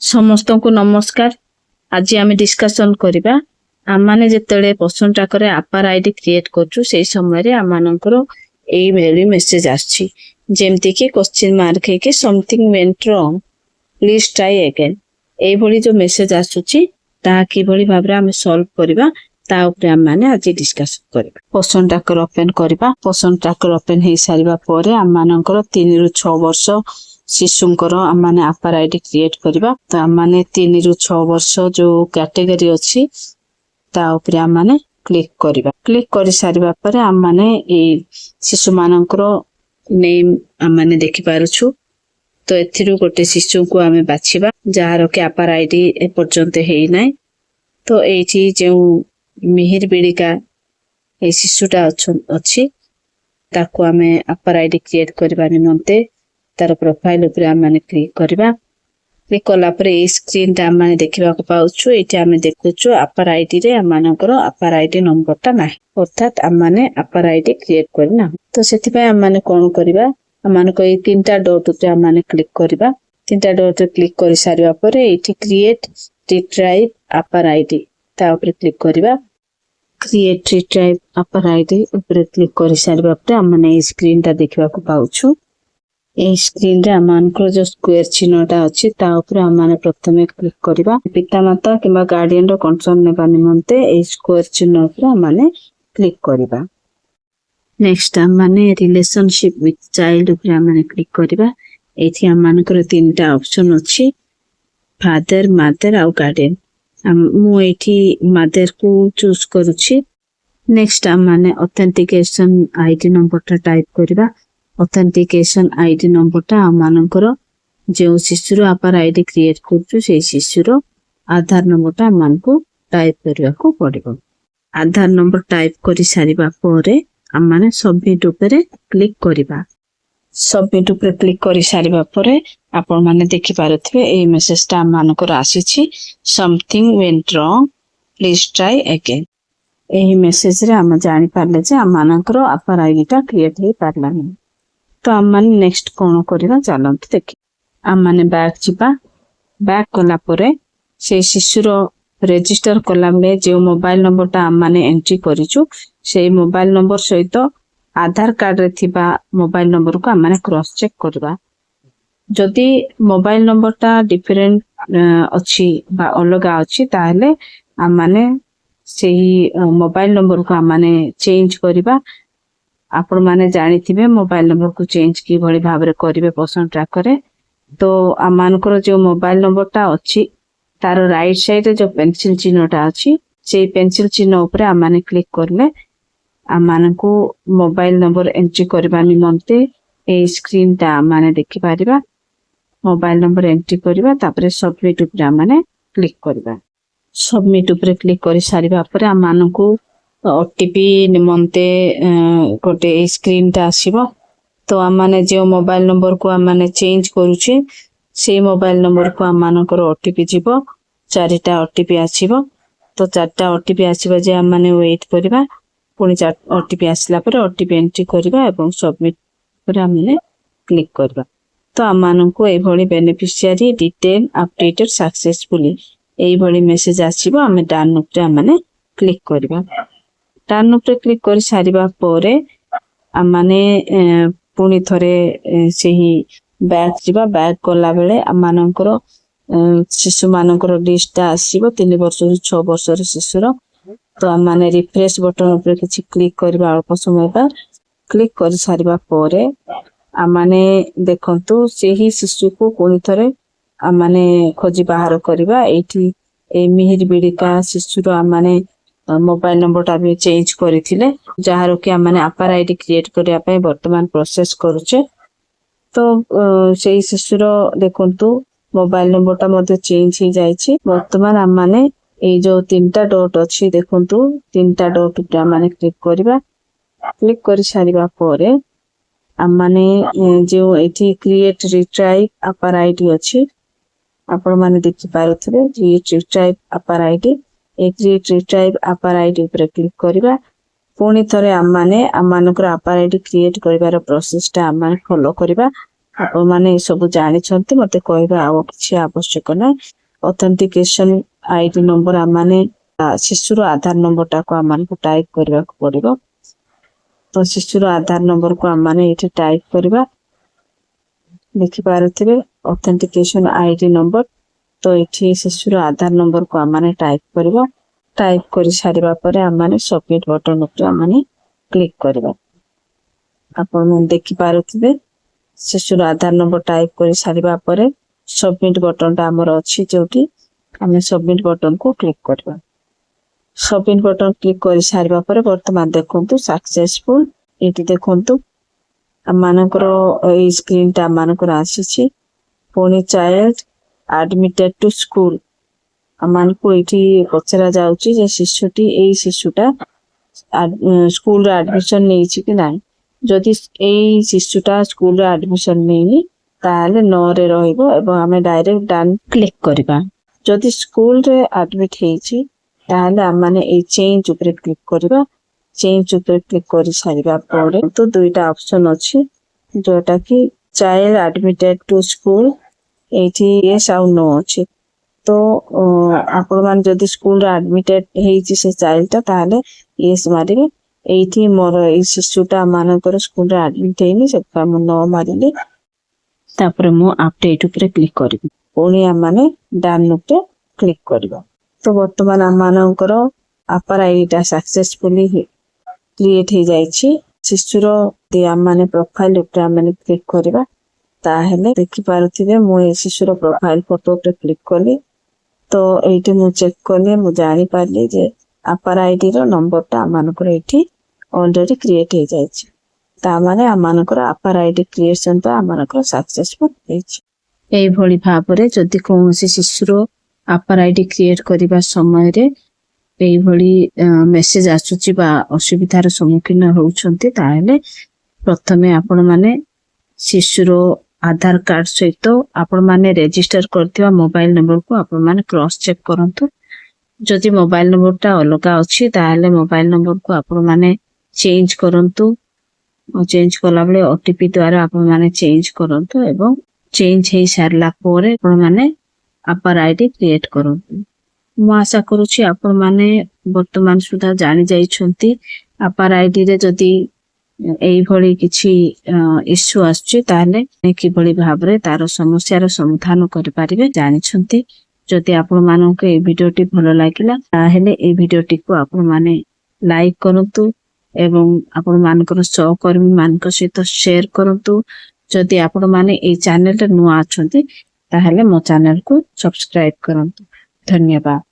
समस्त को नमस्कार। आज आम डिस्कसन करवा आम मैंने जिते क्वेश्चन टाकरे आपार आईडी क्रिएट करूँ से समय आम यही मेसेज आमती कि क्वेश्चन मार्क है something went wrong please try again ये जो मेसेज आसूची कि भाव आम सॉल्व करवा मैंने आज डिस्कसन करवा। क्वेश्चन टाकर ओपन करवा। क्वेश्चन टाकर ओपन हो सारा पर आम 3 ରୁ 6 वर्ष शिशुंकर आम मैंने आपार आईडी क्रिएट करवा। तो आम मैंने 3 ରୁ 6 वर्ष जो कैटेगरी अच्छी आम मैंने क्लिक करवा। क्लिक कर सारा पर आम मैंने शिशु मानकर नेम आम मैंने देखि पारुछु। तो एथिरु गोटे शिशु को आम बाछिबा जार के आपार आईडी एपर्यंत है ना। तो ये जो मिहिर बिड़िका ये शिशुटा अच्छी ताकू आम आपार आईडी क्रिएट करवा निमंते तार प्रोफाइल उपर आम मैंने क्लिक करवा। क्लिक कलापर ये स्क्रीन टा आम देखा पाऊँ। ये आम देखुचु आपार आईडी रे आम आपार आईडी नंबरटा ना अर्थात आम मैंने आपार आईडी क्रिएट करना। तो से आम मैंने कौन करवा आम 3टा डॉट उपर आम मैंने क्लिक करवा। 3टा डॉट क्लिक कर सारा पर ये क्रिएट रिट्राइव आपार आईडी ता ऊपर क्लिक करवा। क्रिएट रिट्राइव आपार आईडी ऊपर क्लिक कर सारा पर आम मैंने स्क्रीन टा देखा पाऊँ। ये स्क्रीन रे आम जो स्क्वायर चिन्हटा अच्छी आम प्रथम क्लिक करवा। पितामाता किंबा गार्डियन कंसर्न नेबा निमंते ये स्क्वायर चिन्ह उपर आम क्लिक करवा। नेक्स्ट आम रिलेशनशिप विथ चाइल्ड उपर आम क्लिक करवा। ये आम 3टा ऑप्शन अच्छी फादर मदर आउ गार्डियन। मुझे मदर को चूज करुच्ची। नेक्स्ट आम ऑथेंटिकेशन आईडी नंबर टाइप करवा। ऑथेंटिकेशन आईडी नंबरटा आमर जो शिशुर आपार आईडी क्रिएट कर शिशुर आधार नंबरटा आम को टाइप करने को पड़ो। आधार नंबर टाइप कर सारा पर आम मैंने सबमिट उपरे क्लिक करवा। सबमिट उपरे क्लिक कर सारा पर आपण मैंने देखि पारुथिबे ए मेसेजटा आम आसी something went wrong please try again. यही मेसेज रे आम जानी पारले जे आम आपार आईडीटा क्रिएट हो पारलानी। तो आम मैंने नेक्स्ट कौन करवा चलते देखिए। आम मैंने बैक जीवा। बैक कलापर से शिशुर रेजिस्टर कला जो मोबाइल नंबरटा आम मैंने एंट्री करूँ से मोबाइल नंबर सहित आधार कार्ड रे थिबा मोबाइल नंबर को आम मैंने क्रॉस चेक करवा। जदि मोबाइल नंबरटा डिफरेंट अच्छी बा अलगा अच्छी ताहले आम मैंने से मोबाइल नंबर को आम मैंने चेंज करवा। आपण माने जानी थिबे मोबाइल नंबर को चेंज की भली भाव रे करिवे पसंद ट्रैकर। तो आमानकर जो मोबाइल नंबरटा अच्छी तार राइट साइड जो पेंसिल चिन्हटा अच्छी से पेंसिल चिन्ह ऊपर आम माने क्लिक करले आम को मोबाइल नंबर एंट्री करबा निमंते ए स्क्रीन टा आम माने देखि पारिबा। मोबाइल नंबर एंट्री करबा तापरे सबमिट ऊपर आम माने क्लिक करबा। सबमिट ऊपर क्लिक कर सारिबा पर आम को ओटीपी निमंते गोटे स्क्रीन टा आसीबो। तो आम माने जो मोबाइल नंबर को आम माने चेंज करूचे से मोबाइल नंबर को आम मानकर ओटीपी जीवो। 4टा ओटीपी आसीबो। तो 4टा ओटीपी आसीबो जे आम माने वेट करबा। पुनी 4 ओटीपी आसला पर ओटीपी एंट्री करबा एवं सबमिट पर आम माने क्लिक करबा। तो आम माननको ए भली बेनिफिशियरी डिटेल अपडेटेड सक्सेसफुली ए भली मेसेज आसीबो। आम डन ऊपर आम माने क्लिक करबा। टर्न उपर क्लिक कर सारिबा पर आम माने पुणी थरे से ही बैक जीवा। बैक कला बेले आम मानकर शिशु मानकर लिस्ट आसीबो 3 वर्ष ରୁ 6 वर्ष शिशुर। तो आम माने रिफ्रेश बटन उपर किछि क्लिक करबा अल्प समय पर क्लिक कर सारिबा पर आम माने देखंतु से ही शिशु को पुणी थरे आम माने खोजी बाहर करबा। एठी ए मिहिर बिड़िका शिशुर आम माने मोबाइल नंबरटा भी चेंज करथिले जहार कि आम माने आपार आईडी क्रिएट करिया पय वर्तमान प्रोसेस करूचे। तो सेही शिशुर देखंतु मोबाइल नंबरटा मध्ये चेंज हो जायछि। वर्तमान आम माने ए जो 3टा डॉट अछि देखंतु 3टा डॉट उपर आम माने क्लिक करबा। क्लिक कर सारिबा पर आम माने जो एठी क्रिएट रिट्राइव आपार आईडी अछि आपण माने देखि पारुथिबे। क्रिएट रिट्राइव आपार आईडी क्रिएट रिट्राइव आपार आईडी ऊपर क्लिक करबा। पुणी थरे आम माने आम मानकर आपार आईडी क्रिएट करिवार प्रोसेसटा आम माने फॉलो करबा। ଆପଣ ମାନେ ଏ ସବୁ ଜାଣିଛନ୍ତି, ମତେ କହିବା ଆଉ କିଛି ଆବଶ୍ୟକ ନାହିଁ। ଅଥେଣ୍ଟିକେସନ ଆଇଡି ନମ୍ବର ଆମମାନେ ଶିଶୁର ଆଧାର ନମ୍ବରଟାକୁ ଆମମାନଙ୍କୁ ଟାଇପ କରିବାକୁ ପଡିବ। ତ ଶିଶୁର ଆଧାର ନମ୍ବରକୁ ଆମମାନେ ଏଇଠି ଟାଇପ କରିବା। ଦେଖିପାରୁଥିବେ ଅଥେଣ୍ଟିକେସନ ଆଇଡି ନମ୍ବର। ତ ଏଠି ଶିଶୁର ଆଧାର ନମ୍ବରକୁ ଆମମାନେ ଟାଇପ କରିବା। ଟାଇପ କରି ସାରିବା ପରେ ଆମମାନେ ସବମିଟ ବଟନ ଉପରେ ଆମମାନେ କ୍ଲିକ କରିବା। ଆପଣ ଦେଖିପାରୁଥିବେ ଶିଶୁର ଆଧାର ନମ୍ବର ଟାଇପ କରି ସାରିବା ପରେ ସବମିଟ ବଟନଟା ଆମର ଅଛି, ଯୋଉଠି ଆମେ ସବମିଟ ବଟନକୁ କ୍ଲିକ କରିବା। ସବମିଟ ବଟନ କ୍ଲିକ କରି ସାରିବା ପରେ ବର୍ତ୍ତମାନ ଦେଖନ୍ତୁ ସକ୍ସେସଫୁଲ। ଏଇଠି ଦେଖନ୍ତୁ ଆମମାନଙ୍କର ଏଇ ସ୍କ୍ରିନଟା ଆମମାନଙ୍କର ଆସିଛି। ପୁଣି ଚାଇଲ୍ଡ ଆଡମିଟେଡ ଟୁ ସ୍କୁଲ ଆମମାନଙ୍କୁ ଏଇଠି ପଚରା ଯାଉଛି ଯେ ଏଇ ଶିଶୁଟା ସ୍କୁଲରେ ଆଡମିସନ ନେଇଛି କି ନାହିଁ। ଯଦି ଏଇ ଶିଶୁଟା ସ୍କୁଲରେ ଆଡମିସନ ନେଇନି ତାହେଲେ ନରେ ରହିବ ଏବଂ ଆମେ ଡାଇରେକ୍ଟ ଡାନ କ୍ଲିକ କରିବା। ଯଦି ସ୍କୁଲରେ ଆଡମିଟ ହେଇଛି ତାହେଲେ ଆମମାନେ ଏଇ ଚେଞ୍ଜ ଉପରେ କ୍ଲିକ କରିବା। ଚେଞ୍ଜ ଉପରେ କ୍ଲିକ କରି ସାରିବା ପରେ ତ ଦୁଇଟା ଅପସନ ଅଛି, ଯୋଉଟା କି ଚାଇଲ୍ଡ ଆଡମିଟେଡ ଟୁ ସ୍କୁଲ, ଏଇଠି ୟେସ୍ ଆଉ ନୋ ଅଛି। ତ ଆପଣମାନେ ଯଦି ସ୍କୁଲରେ ଆଡମିଟେଡ ହେଇଛି ସେ ଚାଇଲ୍ଡଟା ତାହେଲେ ୟେସ୍ ମାରିବେ। ଏଇଠି ମୋର ଏଇ ଶିଶୁଟା ମାନଙ୍କର ସ୍କୁଲରେ ଆଡମିଟ ହେଇନି, ସେଥିପାଇଁ ମୁଁ ନୋ ମାରିଲି। ତାପରେ ମୁଁ ଆପଡେଟ ଉପରେ କ୍ଲିକ କରିବି। ପୁଣି ଆମମାନେ ଡାନ ଉପରେ କ୍ଲିକ କରିବା। ତ ବର୍ତ୍ତମାନ ଆମମାନଙ୍କର ଆପାର ଆଇଡିଟା ସକ୍ସେସଫୁଲି କ୍ରିଏଟ ହେଇଯାଇଛି। ଶିଶୁର ଆମମାନେ ପ୍ରୋଫାଇଲ ଉପରେ ଆମମାନେ କ୍ଲିକ କରିବା। ତାହେଲେ ଦେଖିପାରୁଥିବେ ମୁଁ ଏ ଶିଶୁର ପ୍ରୋଫାଇଲ ଫଟୋ ଉପରେ କ୍ଲିକ କଲି। ତ ଏଇଠି ମୁଁ ଚେକ୍ କଲି, ମୁଁ ଜାଣିପାରିଲି ଯେ ଆପାର ଆଇଡିର ନମ୍ବରଟା ଆମମାନଙ୍କର ଏଇଠି ଅଲରେଡି କ୍ରିଏଟ ହେଇଯାଇଛି। ତାମାନେ ଆମମାନଙ୍କର ଆପାର ଆଇଡି କ୍ରିଏସନ ଟା ଆମମାନଙ୍କର ସକ୍ସେସଫୁଲ ହେଇଛି। ଏଇଭଳି ଭାବରେ ଯଦି କୌଣସି ଶିଶୁର ଆପାର ଆଇଡି କ୍ରିଏଟ କରିବା ସମୟରେ ଏଇଭଳି ମେସେଜ ଆସୁଛି ବା ଅସୁବିଧାର ସମ୍ମୁଖୀନ ହେଉଛନ୍ତି, ତାହେଲେ ପ୍ରଥମେ ଆପଣମାନେ ଶିଶୁର ଆଧାର କାର୍ଡ ସହିତ ଆପଣମାନେ ରେଜିଷ୍ଟର କରିଥିବା ମୋବାଇଲ ନମ୍ବରକୁ ଆପଣମାନେ କ୍ରସ୍ ଚେକ୍ କରନ୍ତୁ। ଯଦି ମୋବାଇଲ ନମ୍ବରଟା ଅଲଗା ଅଛି ତାହେଲେ ମୋବାଇଲ ନମ୍ବରକୁ ଆପଣମାନେ ଚେଞ୍ଜ କରନ୍ତୁ। ଚେଞ୍ଜ କଲାବେଳେ ଓଟିପି ଦ୍ୱାରା ଆପଣମାନେ ଚେଞ୍ଜ କରନ୍ତୁ ଏବଂ ଚେଞ୍ଜ ହେଇ ସାରିଲା ପରେ ଆପଣମାନେ ଆପାର ଆଇଡି କ୍ରିଏଟ କରନ୍ତୁ। ମୁଁ ଆଶା କରୁଛି ଆପଣମାନେ ବର୍ତ୍ତମାନ ସୁଦ୍ଧା ଜାଣି ଯାଇଛନ୍ତି ଆପାର ଆଇଡିରେ ଯଦି ଏଇଭଳି କିଛି ଇସ୍ୟୁ ଆସୁଛି ତାହେଲେ କିଭଳି ଭାବରେ ତାର ସମସ୍ୟାର ସମାଧାନ କରିପାରିବେ ଜାଣିଛନ୍ତି। ଯଦି ଆପଣମାନଙ୍କୁ এই ଭିଡିଓଟି ଭଲ ଲାଗିଲା ତାହେଲେ এই ଭିଡିଓଟିକୁ ଆପଣମାନେ ଲାଇକ୍ କରନ୍ତୁ ଏବଂ ଆପଣମାନଙ୍କର ସହକର୍ମୀ ମାନଙ୍କ ସହିତ ସେୟାର କରନ୍ତୁ। ଯଦି ଆପଣମାନେ এই ଚ୍ୟାନେଲରେ ନୂଆ ଅଛନ୍ତି ତାହେଲେ ମୋ ଚ୍ୟାନେଲକୁ ସବସ୍କ୍ରାଇବ କରନ୍ତୁ। ଧନ୍ୟବାଦ।